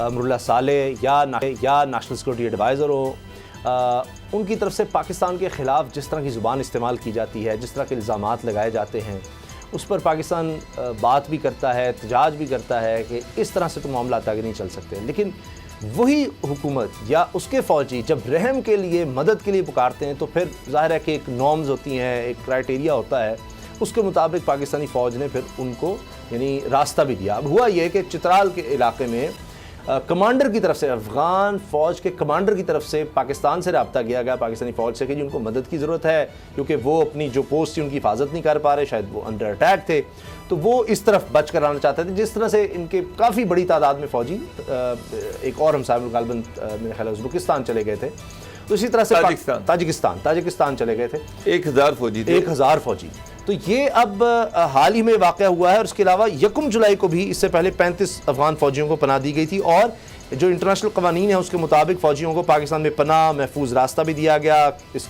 अमरुल्लाह सालेह या national security adviser हो, उनकी तरफ से पाकिस्तान के ख़िलाफ़ जिस तरह की ज़ुबान इस्तेमाल की जाती है, जिस तरह के इल्ज़ामात लगाए जाते हैं, उस पर पाकिस्तान बात भी करता है, एहतजाज भी करता है कि इस तरह से तो मामला आगे नहीं चल सकते। लेकिन वही हुकूमत या उसके फ़ौजी जब रहम के लिए, मदद के लिए पुकारते हैं, तो फिर ज़ाहिर है कि एक नॉर्म्स होती हैं, एक क्राइटेरिया होता है, उसके मुताबिक पाकिस्तानी फ़ौज ने फिर उनको यानी रास्ता भी दिया। अब हुआ ये कि चित्राल के इलाके में कमांडर की तरफ से, अफ़गान फ़ौज के कमांडर की तरफ से पाकिस्तान से रब्ता किया गया, पाकिस्तानी फ़ौज से, कि जी उनको मदद की ज़रूरत है क्योंकि वो अपनी जो पोस्ट थी उनकी हिफाजत नहीं कर पा रहे, शायद वो अंडर अटैक थे, तो वो इस तरफ बच कर आना चाहते थे। जिस तरह से इनके काफ़ी बड़ी तादाद में फ़ौजी एक और हमसाया मुल्क गालिबन मेरे ख्याल उज़्बेकिस्तान चले गए थे, तो इसी तरह से ताजिकिस्तान चले गए थे। 1000 फौजी, 1000 फौजी। तो ये अब हाल ही में वाक़या हुआ है। और इसके अलावा 1 जुलाई को भी इससे पहले 35 अफ़गान फ़ौजियों को पनाह दी गई थी, और जो इंटरनेशनल कवानीन है उसके मुताबिक फ़ौजियों को पाकिस्तान में पनाह, महफूज रास्ता भी दिया गया,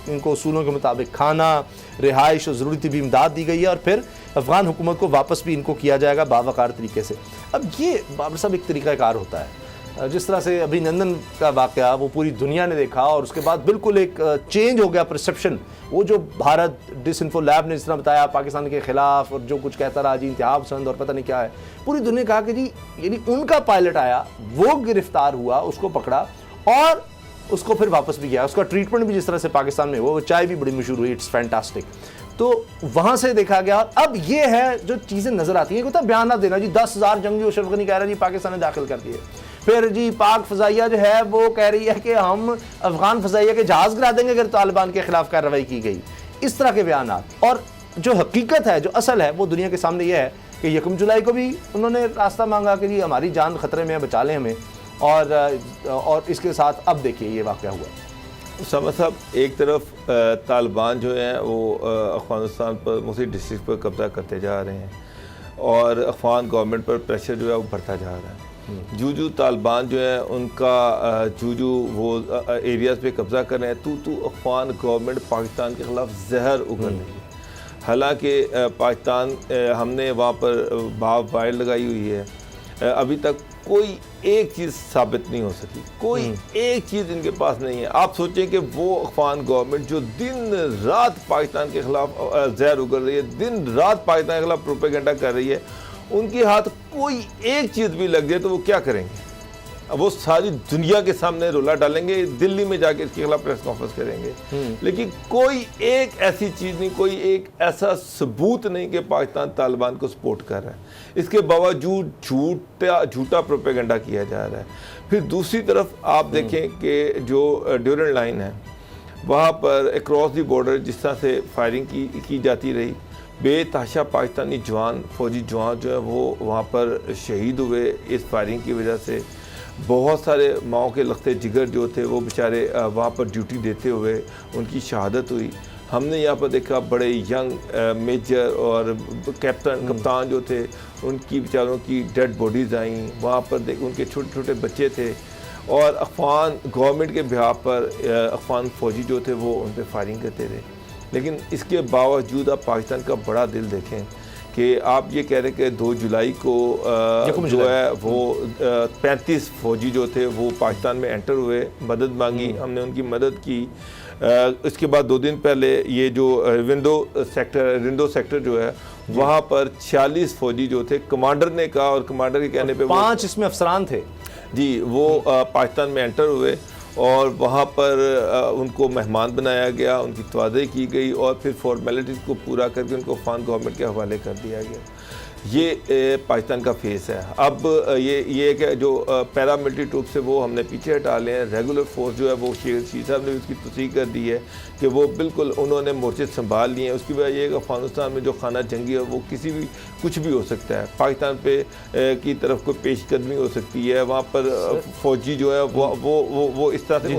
इनको उसूलों के मुताबिक खाना, रिहाइश और ज़रूरी तबी इमदाद दी गई है, और फिर अफ़गान हुकूमत को वापस भी इनको किया जाएगा बावकार तरीके से। अब ये बाबर साहब एक तरीक़ाकार होता है, जिस तरह से अभिनंदन का वाक़या वो पूरी दुनिया ने देखा, और उसके बाद बिल्कुल एक चेंज हो गया परसेप्शन। वो जो भारत डिसइंफो लैब ने जिस तरह बताया पाकिस्तान के ख़िलाफ़ और जो कुछ कहता रहा जी इंतहा पसंद और पता नहीं क्या है, पूरी दुनिया ने कहा कि जी यानी उनका पायलट आया, वो गिरफ्तार हुआ, उसको पकड़ा और उसको फिर वापस भी गया। उसका ट्रीटमेंट भी जिस तरह से पाकिस्तान में वो चाय भी बड़ी मशहूर हुई, इट्स फैंटास्टिक। तो वहाँ से देखा गया। अब ये है जो चीज़ें नज़र आती हैं, होता बयान ना देना जी 10,000 जंगी अशरफ गनी कह रहा है जी पाकिस्तान ने दाखिल कर दिए, फिर जी पाक फ़ज़ाइया जो है वो कह रही है कि हम अफ़गान फ़ज़ाइया के जहाज़ गिरा देंगे अगर तालिबान के ख़िलाफ़ कार्रवाई की गई। इस तरह के बयान। और जो हकीकत है, जो असल है, वो दुनिया के सामने ये है कि 1 जुलाई को भी उन्होंने रास्ता मांगा कि जी हमारी जान ख़तरे में है, बचा लें हमें, और इसके साथ अब देखिए ये वाक़या हुआ। समझ साहब, एक तरफ तालिबान जो है वो अफ़गानिस्तान पर मुख्तलिफ़ डिस्ट्रिक्ट पर कब्ज़ा करते जा रहे हैं, और अफ़गान गवर्नमेंट पर प्रेशर जो है वो बढ़ता जा रहा है। जू तालिबान जो है उनका वो एरियाज़ पे कब्ज़ा कर रहे हैं, तो अफ़गान गवर्नमेंट पाकिस्तान के ख़िलाफ़ जहर उगल रही है। हालांकि पाकिस्तान हमने वहाँ पर भाव वायर लगाई हुई है, अभी तक कोई एक चीज़ साबित नहीं हो सकी, कोई एक चीज़ इनके पास नहीं है। आप सोचें कि वो अफ़गान गवर्नमेंट जो दिन रात पाकिस्तान के ख़िलाफ़ जहर उगल रही है, दिन रात पाकिस्तान के ख़िलाफ़ प्रोपेगेंडा कर रही है, उनके हाथ कोई एक चीज़ भी लग जाए तो वो क्या करेंगे? अब वो सारी दुनिया के सामने रोला डालेंगे, दिल्ली में जाके इसके खिलाफ प्रेस कॉन्फ्रेंस करेंगे, लेकिन कोई एक ऐसी चीज़ नहीं, कोई एक ऐसा सबूत नहीं कि पाकिस्तान तालिबान को सपोर्ट कर रहा है। इसके बावजूद झूठा प्रोपेगेंडा किया जा रहा है। फिर दूसरी तरफ आप देखें कि जो ड्यूरेंट लाइन है, वहाँ पर अक्रॉस दी बॉर्डर जिस तरह से फायरिंग की जाती रही, बेतहाशा पाकिस्तानी जवान, फौजी जवान जो है वो वहाँ पर शहीद हुए इस फायरिंग की वजह से। बहुत सारे माओ के लखते जिगर जो थे वो बेचारे वहाँ पर ड्यूटी देते हुए उनकी शहादत हुई। हमने यहाँ पर देखा बड़े यंग मेजर और कप्तान जो थे, उनकी बेचारों की डेड बॉडीज़ आई वहाँ पर। उनके छोटे छोटे बच्चे थे, और अफ़गान गवर्नमेंट के बिहाफ पर अफ़गान फ़ौजी जो थे वो उन पर फायरिंग करते रहे। लेकिन इसके बावजूद आप पाकिस्तान का बड़ा दिल देखें कि आप ये कह रहे हैं कि 2 जुलाई को जो है वो 35 फ़ौजी जो थे वो पाकिस्तान में एंटर हुए, मदद मांगी, हमने उनकी मदद की। इसके बाद 2 दिन पहले ये जो रिंडो सेक्टर जो है वहाँ पर 46 फ़ौजी जो थे, कमांडर ने कहा, और कमांडर के कहने पे 5 इसमें अफसरान थे जी, वो पाकिस्तान में एंटर हुए, और वहाँ पर उनको मेहमान बनाया गया, उनकी तवाज़ी की गई, और फिर फॉर्मेलिटीज़ को पूरा करके उनको अफ़गान गवर्नमेंट के हवाले कर दिया गया। ये पाकिस्तान का फेस है। अब ये कि जो पैरामिलिट्री ट्रूप से वो हमने पीछे हटा ले हैं, रेगुलर फोर्स जो है वो शी साहब ने उसकी तस्दीक कर दी है कि वो बिल्कुल उन्होंने मोर्चे संभाल लिए हैं। उसकी वजह ये है कि अफ़गानिस्तान में जो खाना जंगी है वो कुछ भी हो सकता है, पाकिस्तान पे की तरफ कोई पेशकदमी हो सकती है। वहाँ पर फ़ौजी जो है वो इस तरह से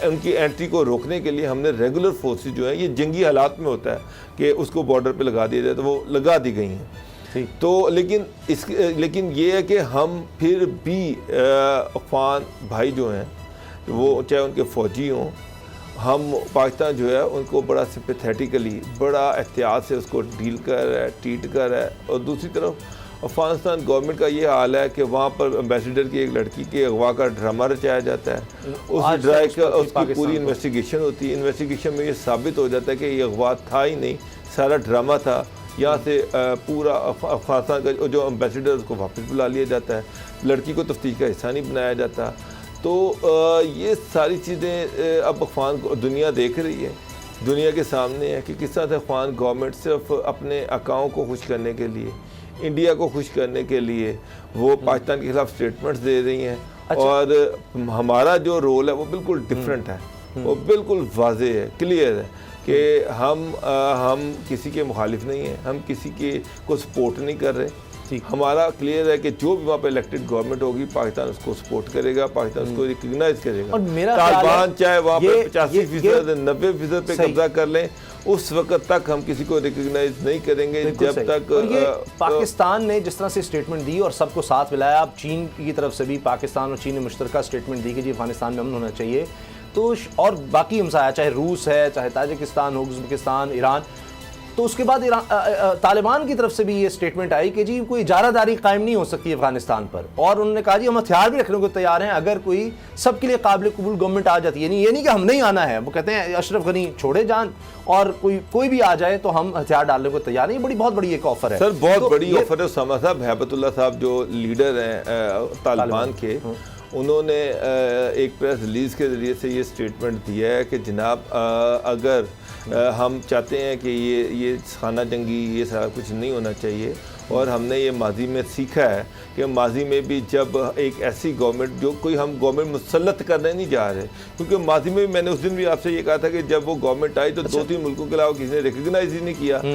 उनकी एंट्री को रोकने के लिए हमने रेगुलर फोर्सेज जो है, ये जंगी हालात में होता है कि उसको बॉर्डर पर लगा दिया जाए, तो वो लगा दी गई हैं। तो लेकिन ये है कि हम फिर भी अफ़गान भाई जो हैं, वो चाहे उनके फ़ौजी हों, हम पाकिस्तान जो है उनको बड़ा सिंपैथेटिकली, बड़ा एहतियात से उसको डील कर रहा है, ट्रीट कर रहा है। और दूसरी तरफ अफगानिस्तान गवर्नमेंट का ये हाल है कि वहाँ पर एम्बेसडर की एक लड़की के अगवा का ड्रामा रचाया जाता है, उस ड्राइव का उसकी पूरी इन्वेस्टिगेशन होती है। इन्वेस्टिगेशन में ये साबित हो जाता है कि ये अगवा था ही नहीं, सारा ड्रामा था। यहाँ से पूरा अफगानिस्तान का जो एम्बेसडर उसको वापस बुला लिया जाता है, लड़की को तफ्तीश का हिस्सा नहीं बनाया जाता। तो ये सारी चीज़ें अब अफगान दुनिया देख रही है, दुनिया के सामने है कि किस तरह से अफगान गवर्नमेंट सिर्फ अपने अकाओं को खुश करने के लिए, इंडिया को खुश करने के लिए वो पाकिस्तान के खिलाफ स्टेटमेंट्स दे रही हैं। अच्छा। और हमारा जो रोल है वो बिल्कुल डिफरेंट है, वो बिल्कुल वाज़े है, क्लियर है कि हम किसी के मुखालिफ नहीं हैं, हम किसी के को सपोर्ट नहीं कर रहे। हमारा क्लियर है कि जो भी वहाँ पे इलेक्टेड गवर्नमेंट होगी पाकिस्तान उसको सपोर्ट करेगा, पाकिस्तान उसको रिकग्नाइज करेगा। और मेरा तालिबान चाहे वहाँ पे 85% 90% पे कब्जा कर लें, उस वक्त तक हम किसी को रिकग्नाइज नहीं करेंगे जब तक। और ये पाकिस्तान ने जिस तरह से स्टेटमेंट दी और सबको साथ मिलाया, अब चीन की तरफ से भी पाकिस्तान और चीन ने मुश्तरका स्टेटमेंट दी कि जी अफगानिस्तान में अमन होना चाहिए, तो और बाकी हमसाया चाहे रूस है, चाहे ताजिकिस्तान हो, उज़्बेकिस्तान, ईरान, तो उसके बाद तालिबान की तरफ से भी ये स्टेटमेंट आई कि जी कोई इजारादारी कायम नहीं हो सकती अफगानिस्तान पर, और उन्होंने कहा जी हम हथियार भी रखने को तैयार हैं अगर कोई सबके लिए काबिल कबूल गवर्नमेंट आ जाती है। ये नहीं कि हम नहीं आना है, वो कहते हैं अशरफ गनी छोड़े जान और कोई भी आ जाए तो हम हथियार डालने को तैयार नहीं। बहुत बड़ी एक ऑफर है सर, बहुत बड़ी ऑफर है। उसामा साहब, हैबतुल्लाह साहब जो लीडर हैं तालिबान के, उन्होंने एक प्रेस रिलीज़ के ज़रिए से ये स्टेटमेंट दिया है कि जनाब हम चाहते हैं कि ये खाना जंगी ये सारा कुछ नहीं होना चाहिए, और हमने ये माजी में सीखा है कि माजी में भी जब एक ऐसी गवर्नमेंट जो कोई हम गवर्नमेंट मुसल्लत करने नहीं जा रहे, क्योंकि माजी में भी मैंने उस दिन भी आपसे ये कहा था कि जब वो गवर्नमेंट आई तो 2-3 मुल्कों के अलावा किसी ने रिकग्नाइज ही नहीं किया।